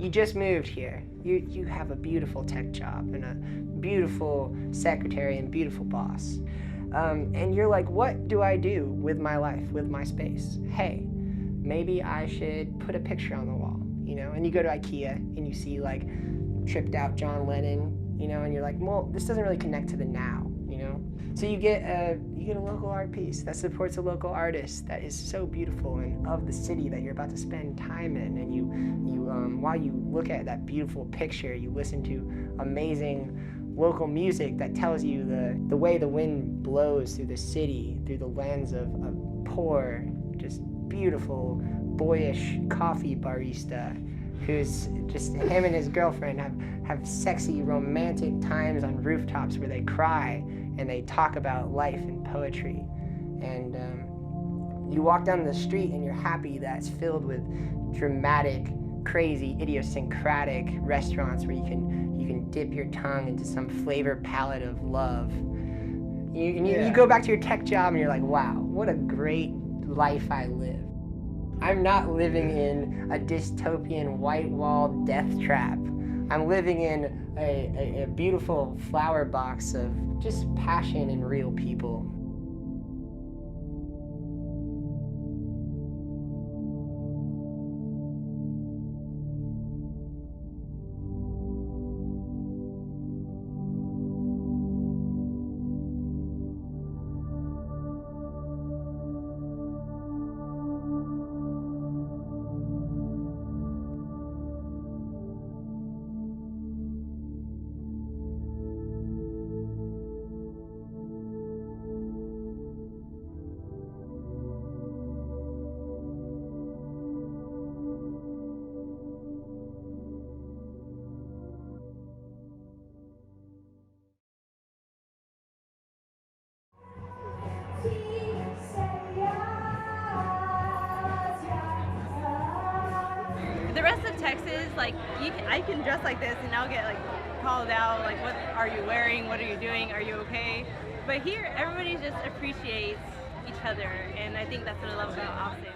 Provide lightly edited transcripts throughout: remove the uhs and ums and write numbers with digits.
You just moved here. You have a beautiful tech job and a beautiful secretary and beautiful boss. And you're like, what do I do with my life, with my space? Hey, maybe I should put a picture on the wall, you know? And you go to IKEA and you see like tripped out John Lennon, you know, and you're like, well, this doesn't really connect to the now, you know? So you get a local art piece that supports a local artist that is so beautiful and of the city that you're about to spend time in, and you while you look at that beautiful picture, you listen to amazing local music that tells you the way the wind blows through the city, through the lens of a poor, just beautiful, boyish coffee barista who's just, him and his girlfriend have sexy romantic times on rooftops where they cry and they talk about life and poetry. And you walk down the street and you're happy that it's filled with dramatic, crazy, idiosyncratic restaurants where you can dip your tongue into some flavor palette of love. You go back to your tech job and you're like, wow, what a great life I live. I'm not living in a dystopian white-walled death trap. I'm living in a beautiful flower box of just passion and real people. The rest of Texas, like, I can dress like this and I'll get like called out, like, what are you wearing, what are you doing, are you okay? But here, everybody just appreciates each other, and I think that's what I love about Austin.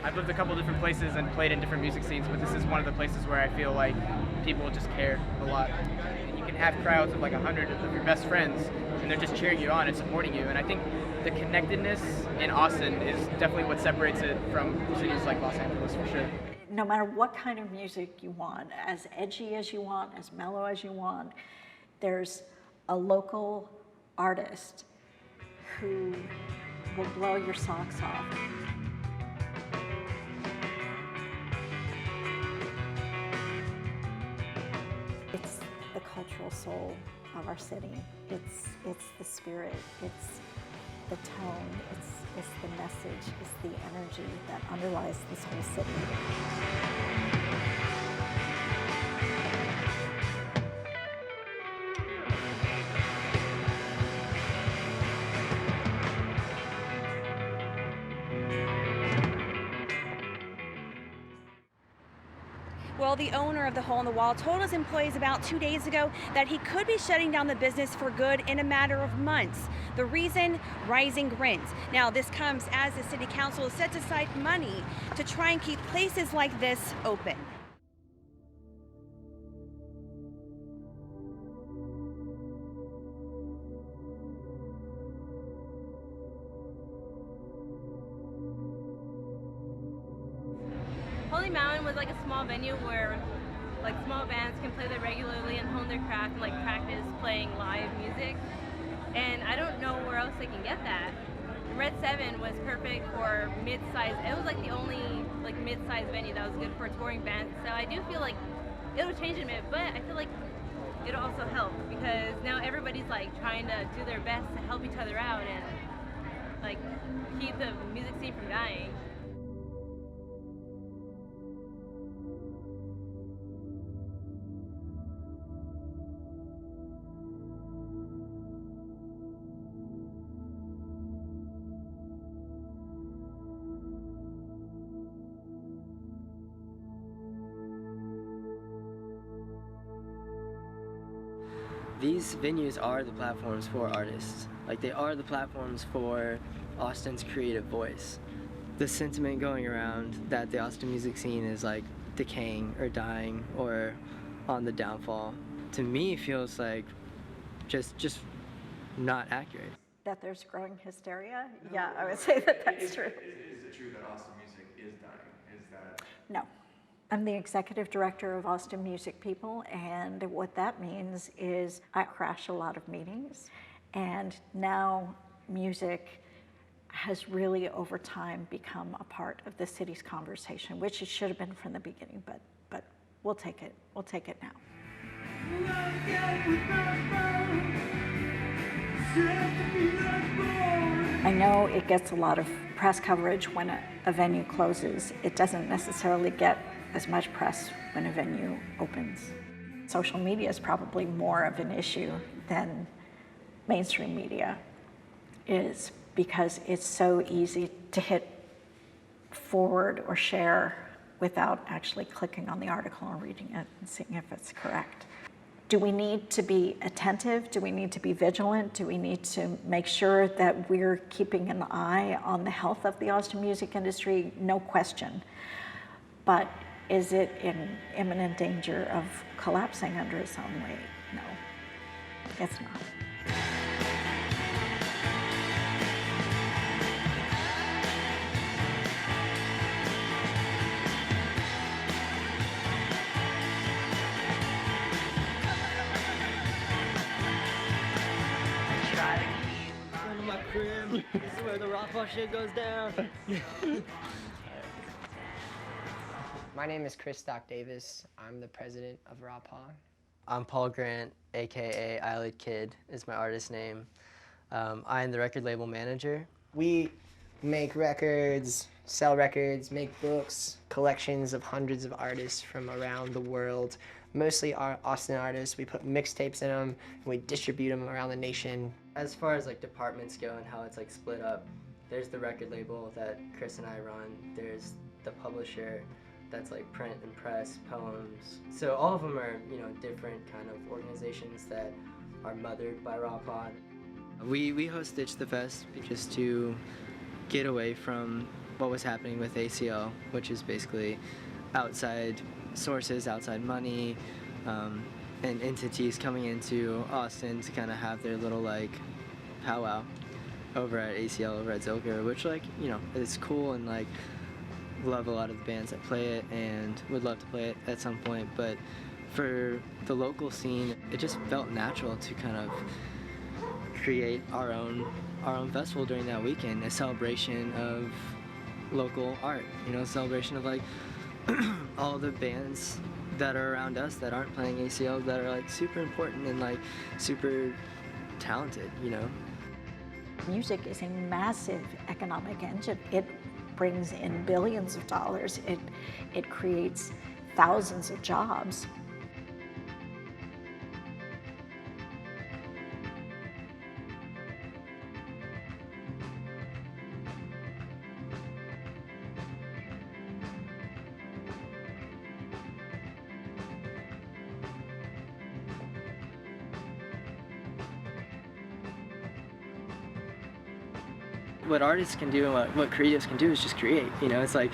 I've lived a couple different places and played in different music scenes, but this is one of the places where I feel like people just care a lot. And you can have crowds of like 100 of your best friends, and they're just cheering you on and supporting you. And I think the connectedness in Austin is definitely what separates it from cities like Los Angeles, for sure. No matter what kind of music you want, as edgy as you want, as mellow as you want, there's a local artist who will blow your socks off. It's the cultural soul of our city. It's the spirit, it's the tone, it's the message, it's the energy that underlies this whole city. Well, the owner of the Hole in the Wall told his employees about 2 days ago that he could be shutting down the business for good in a matter of months. The reason? Rising rents. Now, this comes as the city council has set aside money to try and keep places like this open. Holy Mountain was like a small venue where like small bands can play there regularly and hone their craft and like practice playing live music. And I don't know where else they can get that. Red 7 was perfect for mid-size. It was like the only like mid-size venue that was good for touring bands. So I do feel like it'll change in a bit, but I feel like it'll also help because now everybody's like trying to do their best to help each other out and like keep the music scene from dying. These venues are the platforms for artists. Like, they are the platforms for Austin's creative voice. the sentiment going around that the Austin music scene is like decaying or dying or on the downfall, to me feels like just not accurate. That there's growing hysteria? Yeah, I would say that that's true. Is it true that Austin music is dying? Is that... No. I'm the executive director of Austin Music People, and what that means is I crash a lot of meetings, and now music has really over time become a part of the city's conversation, which it should have been from the beginning, but we'll take it. We'll take it now. I know it gets a lot of press coverage when a venue closes. It doesn't necessarily get as much press when a venue opens. Social media is probably more of an issue than mainstream media is, because it's so easy to hit forward or share without actually clicking on the article and reading it and seeing if it's correct. Do we need to be attentive? Do we need to be vigilant? Do we need to make sure that we're keeping an eye on the health of the Austin music industry? No question. But is it in imminent danger of collapsing under its own weight? No, it's not. This is where the Raw shit goes down. My name is Chris Stock Davis. I'm the president of Raw Paw. I'm Paul Grant, aka Eyelid Kid is my artist name. I am the record label manager. We make records, sell records, make books, collections of hundreds of artists from around the world, mostly Austin artists. We put mixtapes in them, and we distribute them around the nation. As far as like departments go and how it's like split up, there's the record label that Chris and I run. There's the publisher that's like print and press, poems. So all of them are, you know, different kind of organizations that are mothered by Raw Pod. We host Ditch the Fest just to get away from what was happening with ACL, which is basically outside sources, outside money, and entities coming into Austin to kind of have their little like powwow over at ACL, over at Zilker, which like, you know, is cool, and like love a lot of the bands that play it and would love to play it at some point. But for the local scene, it just felt natural to kind of create our own festival during that weekend, a celebration of local art, you know, a celebration of like all the bands that are around us that aren't playing ACL that are like super important and like super talented, you know. Music is a massive economic engine. It brings in billions of dollars. It creates thousands of jobs. What artists can do and what creatives can do is just create, you know. It's like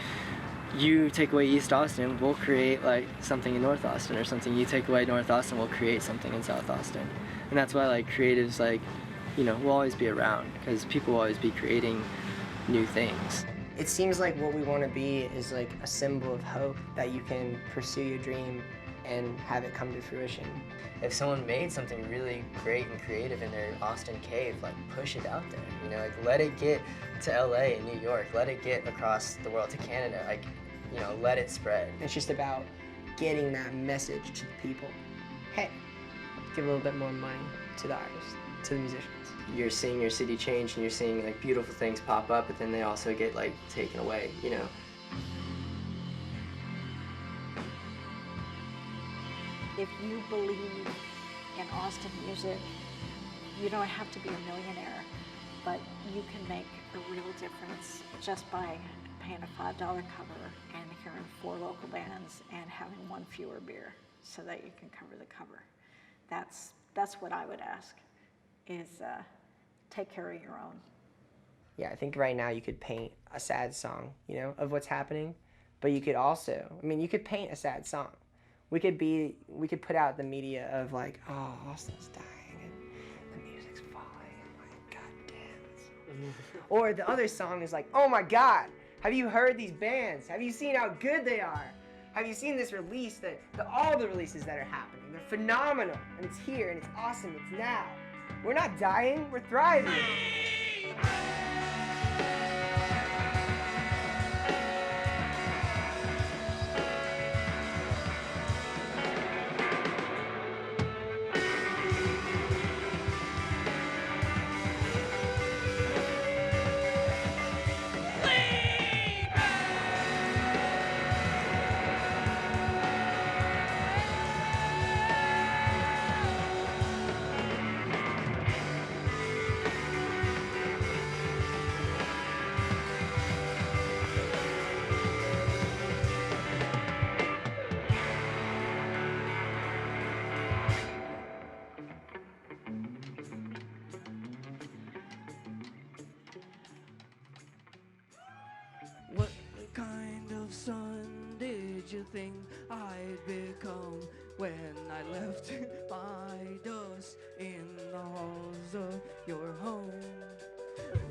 you take away East Austin, we'll create like something in North Austin, or something you take away North Austin, we'll create something in South Austin. And that's why like creatives, like, you know, will always be around, because people will always be creating new things. It seems like what we want to be is like a symbol of hope, that you can pursue your dream and have it come to fruition. If someone made something really great and creative in their Austin cave, like push it out there, you know, like let it get to LA and New York, let it get across the world to Canada, like, you know, let it spread. It's just about getting that message to the people. Hey, give a little bit more money to the artists, to the musicians. You're seeing your city change and you're seeing like beautiful things pop up, but then they also get like taken away, you know. If you believe in Austin music, you don't have to be a millionaire, but you can make a real difference just by paying a $5 cover and hearing 4 local bands and having 1 fewer beer so that you can cover the cover. That's what I would ask, is take care of your own. Yeah, I think right now you could paint a sad song, you know, of what's happening, but you could also, I mean, you could paint a sad song. We could put out the media of like, oh, Austin's dying and the music's falling and like, god damn. Or the other song is like, oh my god, have you heard these bands? Have you seen how good they are? Have you seen this release, all the releases that are happening? They're phenomenal, and it's here, and it's awesome, it's now. We're not dying, we're thriving. What kind of son did you think I'd become when I left my dust in the halls of your home?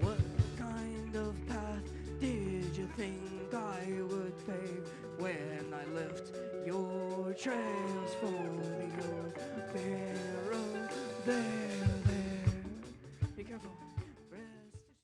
What kind of path did you think I would pave when I left your trails for the old barrel there?